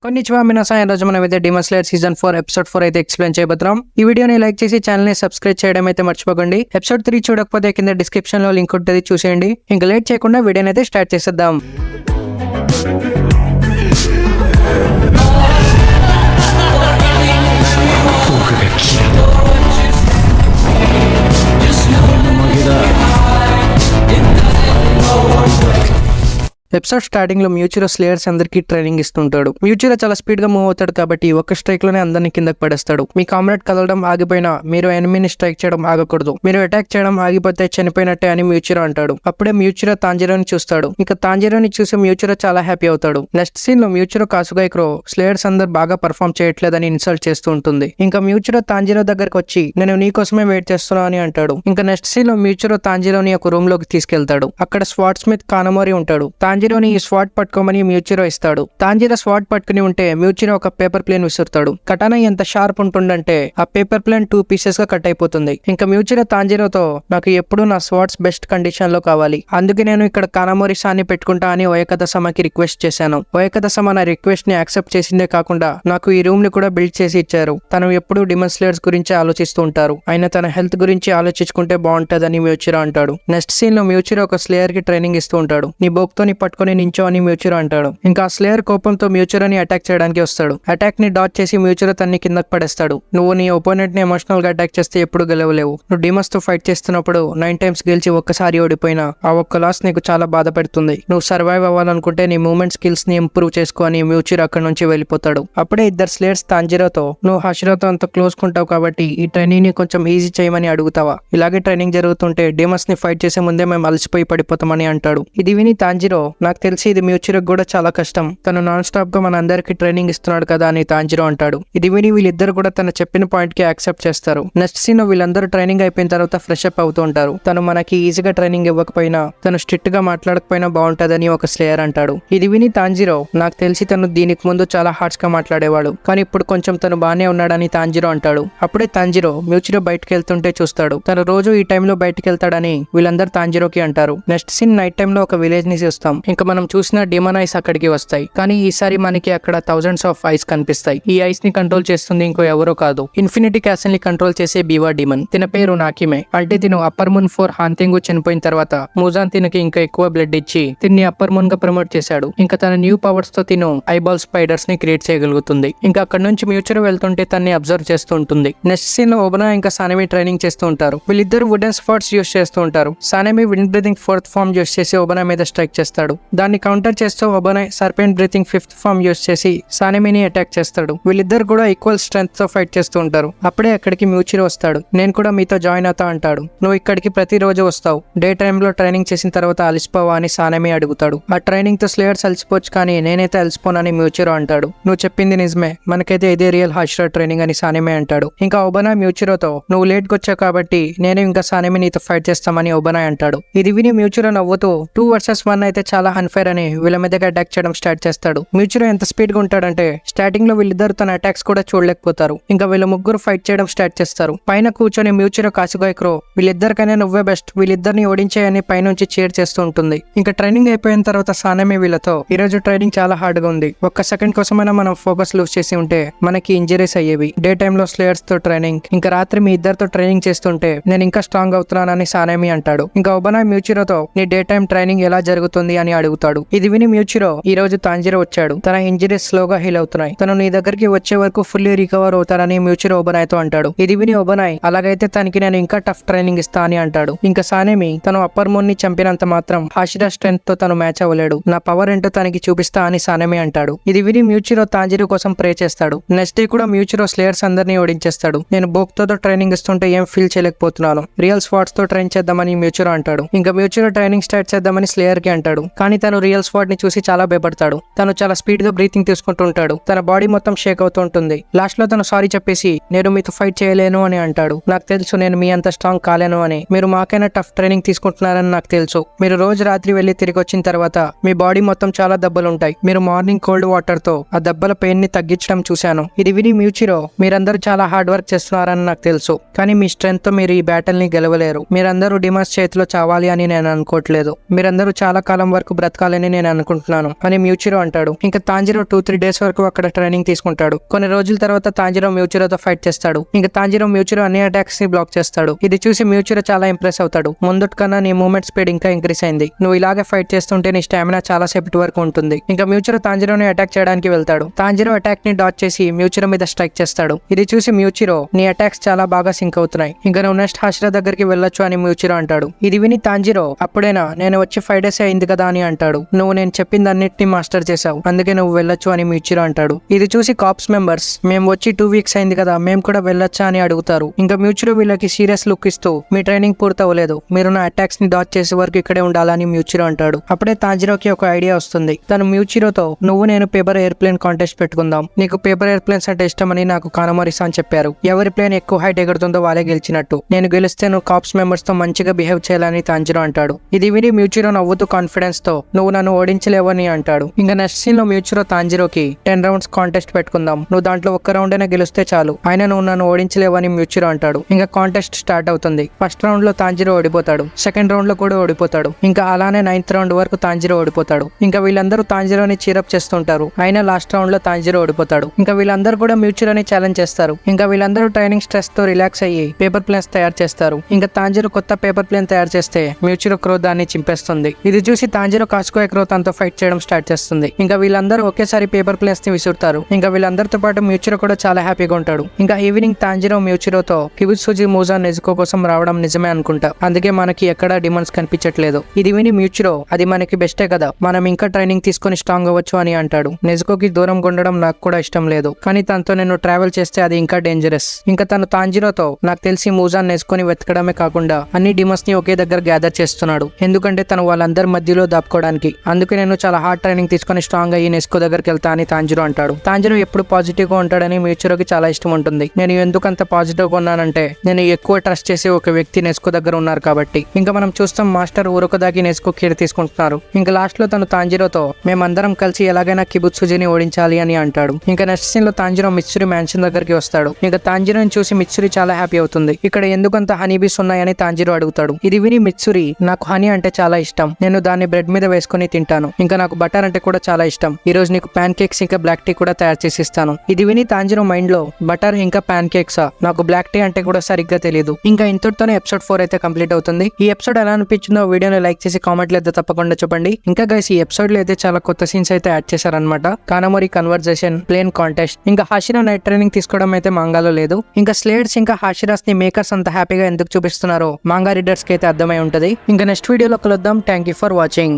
కొన్నిచ్వా మినాసాన్ ఈ రోజు మనం అయితే డీమన్ స్లేయర్ సీజన్ 4 ఎపిసోడ్ 4 అయితే ఎక్స్ప్లెయిన్ చేయబోతున్నాం. ఈ వీడియోని లైక్ చేసి ఛానల్ ని సబ్స్క్రైబ్ చేయడం అయితే మర్చిపోకండి. ఎపిసోడ్ 3 చూడకపోతే కింద డిస్క్రిప్షన్ లో లింక్ ఉంటుంది, చూసేయండి. ఇంకా లేట్ చేయకుండా వీడియోని అయితే స్టార్ట్ చేసేద్దాం. ఎపిసోడ్ స్టార్టింగ్ లో మ్యూచిరో స్లేయర్స్ అందరికి ట్రైనింగ్ ఇస్తుంటాడు. మ్యూచిరో చాలా స్పీడ్ గా మూవ్ అవుతాడు కాబట్టి ఒక్క స్ట్రైక్ లోనే అందరినీ కిందకి పడేస్తాడు. మీ కామ్రేడ్ కదలడం ఆగిపోయినా మీరు ఎనిమిని స్ట్రైక్ చేయడం ఆగకూడదు. మీరు అటాక్ చేయడం ఆగిపోతే చనిపోయినట్టే అని మ్యూచిరో అంటాడు. అప్పుడే మ్యూచిరో తాంజిరోని చూస్తాడు. ఇంకా తాంజిరోని చూసి మ్యూచిరో చాలా హ్యాపీ అవుతాడు. నెక్స్ట్ సీన్ లో మ్యూచిరో కాసుగైక్రో స్లేయర్స్ అందరు బాగా పర్ఫామ్ చేయట్లేదని ఇన్సల్ట్ చేస్తూ ఉంటుంది. ఇంకా మ్యూచిరో తాంజిరో దగ్గరకు వచ్చి నేను నీ కోసమే వెయిట్ చేస్తున్నా అని అంటాడు. ఇంకా నెక్స్ట్ సీన్ లో మ్యూచిరో తాంజిరోని ఒక రూమ్ లోకి తీసుకెళ్తాడు. అక్కడ స్వాట్ స్మిత్ కానమోరి ఉంటాడు. తాంజిరోని ఈ స్వాట్ పట్టుకోమని మ్యూచిరో ఇస్తాడు. తాంజిరో స్వాట్ పట్టుకుని ఉంటే మ్యూచిరో ఒక పేపర్ ప్లేన్ విసురుతాడు. కటానా ఎంత షార్ప్ ఉంటుందంటే ఆ పేపర్ ప్లేన్ 2 పీసెస్ గా కట్ అయిపోతుంది. ఇంకా మ్యూచిరో తాంజిరోతో నాకు ఎప్పుడు నా స్వాట్స్ బెస్ట్ కండిషన్ లో కావాలి, అందుకే నేను ఇక్కడ కానమోరి సాన్ని పెట్టుకుంటా అని ఓయకథసమకి రిక్వెస్ట్ చేశాను. ఓయకథసమ నా రిక్వెస్ట్ ని యాక్సెప్ట్ చేసిందే కాకుండా నాకు ఈ రూమ్ ని కూడా బిల్డ్ చేసి ఇచ్చారు. తను ఎప్పుడు డీమన్ స్లేయర్స్ గురించి ఆలోచిస్తూ ఉంటారు. ఆయన తన హెల్త్ గురించి ఆలోచించుకుంటే బాగుంటదని మ్యూచిరో అంటాడు. నెక్స్ట్ సీన్ లో మ్యూచిరో ఒక స్లేయర్ కి ట్రైనింగ్ ఇస్తూ ఉంటాడు. నీ బోక్ తో నీ పట్టుకొని నించో అని మ్యూచిరో అంటాడు. ఇంకా స్లేయర్ కోపంతో మ్యూచిరోని అటాక్ చేయడానికి వస్తాడు. అటాక్ ని డాచ్ చేసి మ్యూచిరో తన్ని కిందకి పడేస్తాడు. నువ్వు నీ ఒపోనెంట్ ని ఎమోషనల్ గా అటాక్ చేస్తే ఎప్పుడు గెలవలేవు. నువ్వు డీమన్స్ తో ఫైట్ చేస్తున్నప్పుడు 9 టైమ్స్ గెలిచి ఒక్కసారి ఓడిపోయినా ఆ ఒక్క లాస్ నీకు చాలా బాధ పెడుతుంది. నువ్వు సర్వైవ్ అవ్వాలనుకుంటే నీ మూవ్మెంట్ స్కిల్స్ ని ఇంప్రూవ్ చేసుకో అని మ్యూచిరో అక్కడ నుంచి వెళ్ళిపోతాడు. అప్పుడే ఇద్దరు స్లేయర్స్ తాంజిరోతో నువ్వు హషిరోతో అంత క్లోజ్ కుంటావు కాబట్టి ఈ ట్రైనింగ్ ని కొంచెం ఈజీ చేయమని అడుగుతావా? ఇలాగే ట్రైనింగ్ జరుగుతుంటే డీమన్స్ ని ఫైట్ చేసే ముందే మేము అలసిపోయి పడిపోతామని అంటాడు. ఇది విని తాంజిరో నాకు తెలిసి ఇది మ్యూచిరో కూడా చాలా కష్టం, తను నాన్ స్టాప్ గా మన అందరికి ట్రైనింగ్ ఇస్తున్నాడు కదా అని తాంజిరో అంటాడు. ఇది విని వీళ్ళిద్దరు కూడా తన చెప్పిన పాయింట్ కి యాక్సెప్ట్ చేస్తారు. నెక్స్ట్ సీన్ వీళ్ళందరూ ట్రైనింగ్ అయిపోయిన తర్వాత ఫ్రెష్ అప్ అవుతూ ఉంటారు. తను మనకి ఈజీగా ట్రైనింగ్ ఇవ్వకపోయినా తను స్ట్రిక్ట్ గా మాట్లాడకపోయినా బాగుంటదని ఒక స్లేయర్ అంటాడు. ఇది విని తాంజిరో నాకు తెలిసి తను దీనికి ముందు చాలా హార్ష్ గా మాట్లాడేవాడు, కానీ ఇప్పుడు కొంచెం తను బానే ఉన్నాడని తాంజిరో అంటాడు. అప్పుడే తాంజిరో మ్యూచిరో బయటకు వెళ్తుంటే చూస్తాడు. తను రోజు ఈ టైంలో బయటకు వెళ్తాడని వీళ్ళందరూ తాంజిరోకి అంటారు. నెక్స్ట్ సీన్ నైట్ టైం లో ఒక విలేజ్ ని చూస్తాం. ఇంకా మనం చూసిన డీమన్ ఐస్ అక్కడికి వస్తాయి, కానీ ఈసారి మనకి అక్కడ థౌజండ్స్ ఆఫ్ ఐస్ కనిపిస్తాయి. ఈ ఐస్ ని కంట్రోల్ చేస్తుంది ఇంకో ఎవరో కాదు, ఇన్ఫినిటీ క్యాసిల్ ని కంట్రోల్ చేసే బీవా డీమన్. తిన పేరు నాకిమే. అంటే తిను అప్పర్ మూన్ 4 హాంతింగు చనిపోయిన తర్వాత ముజాన్ తినకి ఇంకా ఎక్కువ బ్లడ్ ఇచ్చి తిన్ని అప్పర్ మూన్ గా ప్రమోట్ చేశాడు. ఇంకా తన న్యూ పవర్స్ తో తిను ఐబాల్ స్పైడర్స్ ని క్రియేట్ చేయగలుగుతుంది. ఇంకా అక్కడ నుంచి మ్యూచిరో వెళ్తుంటే తన్ని అబ్జర్వ్ చేస్తూ ఉంటుంది. నెక్స్ట్ సీన్ లో ఓబనా ఇంకా సానమి ట్రైనింగ్ చేస్తూ ఉంటారు. వీళ్ళిద్దరు వుడెన్ స్పాట్స్ యూస్ చేస్తూ ఉంటారు. Sanemi wind breathing 4th form use చేసి ఓబనా మీద స్ట్రైక్ చేస్తాడు. దాన్ని కౌంటర్ చేస్తూ Obanai serpent breathing 5th form use చేసి సానమిని అటాక్ చేస్తాడు. వీళ్ళిద్దరు కూడా ఈక్వల్ స్ట్రెంత్ తో ఫైట్ చేస్తూ ఉంటారు. అప్పుడే అక్కడికి మ్యూచిరో వస్తాడు. నేను కూడా మీతో జాయిన్ అవుతా అంటాడు. నువ్వు ఇక్కడికి ప్రతిరోజు వస్తావు, డే టైమ్ లో ట్రైనింగ్ చేసిన తర్వాత అలసిపోవా అని సానమి అడుగుతాడు. ఆ ట్రైనింగ్ తో స్లేయర్స్ అలసిపోవచ్చు, కానీ నేనైతే అలసిపోనని మ్యూచిరో అంటాడు. నువ్వు చెప్పింది నిజమే, మనకైతే ఇదే రియల్ హాషిరో ట్రైనింగ్ అని సానమి అంటాడు. ఇంకా ఒబనా మ్యూచిరోతో నువ్వు లేట్ వచ్చావు కాబట్టి నేను ఇంకా సానమి నీతో ఫైట్ చేస్తామని ఒబనా అంటాడు. ఇది విని మ్యూచిరో నవ్వుతూ 2 vs 1 అయితే చాలా అన్ఫేర్ అని వీళ్ళ మీదగా అటాక్ చేయడం స్టార్ట్ చేస్తాడు. మ్యూచిరో ఎంత స్పీడ్ గా ఉంటాడంటే స్టార్టింగ్ లో వీళ్ళిద్దరు తన అటాక్స్ కూడా చూడలేకపోతారు. ఇంకా వీళ్ళ ముగ్గురు ఫైట్ చేయడం స్టార్ట్ చేస్తారు. పైన కూర్చొని మ్యూచిరో కాసుగైక్రో వీళ్ళిద్దరికైనా నువ్వే బెస్ట్, వీళ్ళిద్దరిని ఓడించాయని పైనుంచి చీర్ చేస్తూ ఉంటుంది. ఇంకా ట్రైనింగ్ అయిపోయిన తర్వాత సానమి వీళ్ళతో ఈ రోజు ట్రైనింగ్ చాలా హార్డ్ గా ఉంది, ఒక్క సెకండ్ కోసమైనా మనం ఫోకస్ లూజ్ చేసి ఉంటే మనకి ఇంజరీస్ అయ్యేవి. డే టైమ్ లో స్లేయర్స్ తో ట్రైనింగ్, ఇంకా రాత్రి మీ ఇద్దరితో ట్రైనింగ్ చేస్తుంటే నేను ఇంకా స్ట్రాంగ్ అవుతున్నానని సానమి అంటాడు. ఇంకా ఒబనా మ్యూచిరోతో నీ డే టైమ్ ట్రైనింగ్ ఎలా జరుగుతుంది అని అడుగుతాడు. ఇది విని మ్యూచిరో ఈ రోజు తాంజిరో వచ్చాడు, తన ఇంజరీస్ స్లోగా హీల్ అవుతున్నాయి, తను నీ దగ్గరికి వచ్చే వరకు ఫుల్లీ రికవర్ అవుతారని మ్యూచిరో ఒబనాయ్ తో అంటాడు. ఇది విని ఒబనాయ్ అలాగైతే తనకి నేను ఇంకా టఫ్ ట్రైనింగ్ ఇస్తా అని అంటాడు. ఇంకా సానేమి తను అప్పర్ మూన్ ని చంపినంత మాత్రం హాషిరా స్ట్రెంత్ తో తను మ్యాచ్ అవ్వలేడు, నా పవర్ ఏంటో తనకి చూపిస్తా అని సానేమి అంటాడు. ఇది విని మ్యూచిరో తాంజిరో కోసం ప్రే చేస్తాడు. నెక్స్ట్ డే కూడా మ్యూచిరో స్లేయర్స్ అందరినీ ఓడించేస్తాడు. నేను బోక్తో ట్రైనింగ్ ఇస్తుంటే ఏం ఫీల్ చేయలేకపోతున్నాను, రియల్ స్వాట్స్ తో ట్రైన్ చేద్దామని మ్యూచిరో అంటాడు. ఇంకా మ్యూచిరో ట్రైనింగ్ స్టార్ట్ చేద్దామని స్లేయర్ కి అంటాడు, కానీ తను రియల్ స్వాట్ ని చూసి చాలా భయపడతాడు. తను చాలా స్పీడ్ గా బ్రీతింగ్ తీసుకుంటుంటాడు, తన బాడీ మొత్తం షేక్ అవుతూ ఉంటుంది. లాస్ట్ లో తను సారీ చెప్పేసి నేను మీతో ఫైట్ చేయలేను అని అంటాడు. నాకు తెలుసు నేను మీ అంత స్ట్రాంగ్ కాలేను అని, మీరు మాకైనా టఫ్ ట్రైనింగ్ తీసుకుంటున్నారని నాకు తెలుసు. మీరు రోజు రాత్రి వెళ్లి తిరిగి వచ్చిన తర్వాత మీ బాడీ మొత్తం చాలా దెబ్బలు ఉంటాయి, మీరు మార్నింగ్ కోల్డ్ వాటర్ తో ఆ దెబ్బల పెయిన్ ని తగ్గించడం చూశాను. ఇది విని మ్యూచిరో మీరందరూ చాలా హార్డ్ వర్క్ చేస్తున్నారని నాకు తెలుసు, కానీ మీ స్ట్రెంత్ తో మీరు ఈ బ్యాటిల్ ని గెలవలేరు. మీరందరూ డిమాన్స్ చేతిలో చావాలి అని నేను అనుకోవట్లేదు. మీరందరూ చాలా కాలం వరకు బ్రతకాలని నేను అనుకుంటున్నాను అని మ్యూచిరో అంటాడు. ఇంకా తాంజిరో 2-3 డేస్ వరకు అక్కడ ట్రైనింగ్ తీసుకుంటాడు. కొన్ని రోజుల తర్వాత తాంజిరో మ్యూచిరోతో ఫైట్ చేస్తాడు. ఇంకా తాంజిరో మ్యూచిరో అన్ని అటాక్స్ ని బ్లాక్ చేస్తాడు. ఇది చూసి మ్యూచిరో చాలా ఇంప్రెస్ అవుతాడు. ముందు కన్నా నీ మూవ్మెంట్ స్పీడ్ ఇంకా ఇంక్రీస్ అయింది. నువ్వు ఇలాగే ఫైట్ చేస్తుంటే నీ స్టామినా చాలా సేపటి వరకు ఉంటుంది. ఇంకా మ్యూచిరో తాంజిరోని అటాక్ చేయడానికి వెళ్తాడు. తాంజిరో అటాక్ ని డాచ్ చేసి మ్యూచిరో మీద స్ట్రైక్ చేస్తాడు. ఇది చూసి మ్యూచిరో నీ అటాక్స్ చాలా బాగా సింక్ అవుతున్నాయి. ఇంకా నువ్వు నెక్స్ట్ హాషిరా దగ్గరికి వెళ్ళొచ్చు అని మ్యూచిరో అంటాడు. ఇది విని తాంజిరో అప్పుడేనా నేను వచ్చి 5 days అయింది కదా అని అంటాడు. నువ్వు నేను చెప్పింది అన్నిటిని మాస్టర్ చేసావు, అందుకే నువ్వు వెళ్ళొచ్చు అని మ్యూచిరో అంటాడు. ఇది చూసి కాప్స్ మెంబర్స్ మేము వచ్చి 2 weeks అయింది కదా, మేము కూడా వెళ్ళొచ్చా అని అడుగుతారు. ఇంకా మ్యూచిరో వీళ్ళకి సీరియస్ లుక్ ఇస్తూ మీ ట్రైనింగ్ పూర్తవలేదు, మీరు నా అటాక్స్ ని డాచ్ చేసే వరకు ఇక్కడే ఉండాలని మ్యూచిరో అంటాడు. అప్పుడే తాంజిరోకి ఒక ఐడియా వస్తుంది. తను మ్యూచిరోతో నువ్వు నేను పేపర్ ఎయిర్ప్లేన్ కాంటెస్ట్ పెట్టుకుందాం, నీకు పేపర్ ఎయిర్ప్లేన్స్ అంటే ఇష్టమని నాకు కానమోరి-సాన్ చెప్పారు. ఎవరి ప్లేన్ ఎక్కువ హైట్ ఎగురుతుందో వాళ్ళే గెలిచినట్టు, నేను గెలిస్తే నువ్వు కాప్స్ మెంబర్స్ తో మంచిగా బిహేవ్ చేయాలని తాంజిరో అంటాడు. ఇది విని మ్యూచిరో నవ్వుతూ కాన్ఫిడెన్స్ తో నువ్వు నన్ను ఓడించలేవని అంటాడు. ఇంకా నెక్స్ట్ సీన్ లో మ్యూచిరో తాంజిరోకి 10 rounds కాంటెస్ట్ పెట్టుకుందాం, నువ్వు దాంట్లో ఒక్క రౌండ్ అయినా గెలిస్తే చాలు, అయినా నువ్వు నన్ను ఓడించలేవని మ్యూచిరో అంటాడు. ఇంకా కాంటెస్ట్ స్టార్ట్ అవుతుంది. ఫస్ట్ రౌండ్ లో తాంజిరో ఓడిపోతాడు. సెకండ్ రౌండ్ లో కూడా ఓడిపోతాడు. ఇంకా అలానే 9th round వరకు తాంజిరో ఓడిపోతాడు. ఇంకా వీళ్ళందరూ తాంజిరోని చీరప్ చేస్తుంటారు. అయినా లాస్ట్ రౌండ్ లో తాంజిరో ఓడిపోతాడు. ఇంకా వీళ్ళందరూ కూడా మ్యూచిరోని ఛాలెంజ్ చేస్తారు. ఇంకా వీళ్ళందరూ ట్రైనింగ్ స్ట్రెస్ తో రిలాక్స్ అయ్యి పేపర్ ప్లేన్స్ తయారు చేస్తారు. ఇంకా తాంజిరో కొత్త పేపర్ ప్లేన్ తయారు చేస్తే మ్యూచిరో క్రోధాన్ని చింపేస్తుంది. ఇది చూసి తాంజిరో కాస్కో ఎక్రో తనతో ఫైట్ చేయడం స్టార్ట్ చేస్తుంది. ఇంకా వీళ్ళందరూ ఒకేసారి పేపర్ ప్లేన్స్ ని విసురుతారు. ఇంకా వీళ్ళందరితో పాటు మ్యూచిరో కూడా చాలా హ్యాపీగా ఉంటాడు. ఇంకా ఈవినింగ్ తాంజిరో మ్యూచిరోతో కిబుత్సుజి మూజా నెజుకో కోసం రావడం నిజమే అనుకుంటా, అందుకే మనకి ఎక్కడా డిమాండ్స్ కనిపించట్లేదు. ఇది విని మ్యూచిరో అది మనకి బెస్టే కదా, మనం ఇంకా ట్రైనింగ్ తీసుకొని స్ట్రాంగ్ అవ్వచ్చు అని అంటాడు. నెజుకోకి దూరం ఉండడం నాకు కూడా ఇష్టం లేదు, కానీ తనతో నేను ట్రావెల్ చేస్తే అది ఇంకా డేంజరస్. ఇంకా తను తాంజిరోతో నాకు తెలిసి మూజాన్ నెజుకొని వెతకడమే కాకుండా అన్ని డిమాండ్స్ ని ఒకే దగ్గర గ్యాదర్ చేస్తున్నాడు, ఎందుకంటే తను వాళ్ళందరి మధ్యలో దాపుకోవడానికి. అందుకే నేను చాలా హార్డ్ ట్రైనింగ్ తీసుకొని స్ట్రాంగ్ అయ్యి నెస్కో దగ్గరికి వెళ్తా అని తాంజిరో అంటాడు. తాంజిరో ఎప్పుడు పాజిటివ్ గా ఉంటాడని మ్యూచిరోకి చాలా ఇష్టం ఉంటుంది. నేను ఎందుకంత పాజిటివ్ గా ఉన్నానంటే నేను ఎక్కువ ట్రస్ట్ చేసే ఒక వ్యక్తి నెస్కో దగ్గర ఉన్నారు కాబట్టి. ఇంకా మనం చూస్తాం మాస్టర్ ఊరొకదాకి నెస్కో కేర్ తీసుకుంటున్నారు. ఇంకా లాస్ట్ లో తను తాంజిరోతో మేమందరం కలిసి ఎలాగైనా కిబుత్సుజిని ఓడించాలి అని అంటాడు. ఇంకా నెక్స్ట్ సీన్ లో తాంజిరో మిత్సురి మ్యాన్షన్ దగ్గరికి వస్తాడు. ఇంకా తాంజిరోని చూసి మిత్సురి చాలా హ్యాపీ అవుతుంది. ఇక్కడ ఎందుకంత హనీబీస్ ఉన్నాయని తాంజిరో అడుగుతాడు. ఇది విని మిత్సురి నాకు హనీ అంటే చాలా ఇష్టం, నేను దాన్ని బ్రెడ్ మీద వేసుకుని తింటాను, ఇంకా నాకు బటర్ అంటే కూడా చాలా ఇష్టం, ఈ రోజు నీకు ప్యాన్ కేక్స్ ఇంకా బ్లాక్ టీ కూడా తయారు చేసి ఇస్తాను. ఇది విని తాంజిరో మైండ్ లో బటర్ ఇంకా ప్యాన్ కేక్సా, నాకు బ్లాక్ టీ అంటే కూడా సరిగ్గా తెలియదు. ఇంకా ఇంతటితోనే ఎపిసోడ్ 4 అయితే కంప్లీట్ అవుతుంది. ఈ ఎపిసోడ్ ఎలా అనిపించిందో వీడియోని లైక్ చేసి కామెంట్లు అయితే తప్పకుండా చెప్పండి. ఇంకా గైస్ ఈ ఎపిసోడ్ లో అయితే చాలా కొత్త సీన్స్ అయితే యాడ్ చేశారనమాట. కానమోరి కన్వర్జేషన్, ప్లేన్ కాంటెస్ట్, ఇంకా హాషిరా నైట్ ట్రైనింగ్ తీసుకోవడం అయితే మాంగాలో లేదు. ఇంకా స్లేడ్స్ ఇంకా హాషిరాస్ ని మేకర్స్ అంత హ్యాపీగా ఎందుకు చూపిస్తున్నారో మాంగా రీడర్స్ కి అయితే అర్థమై ఉంటది. ఇంకా నెక్స్ట్ వీడియోలో కలుద్దాం. Thank you for watching.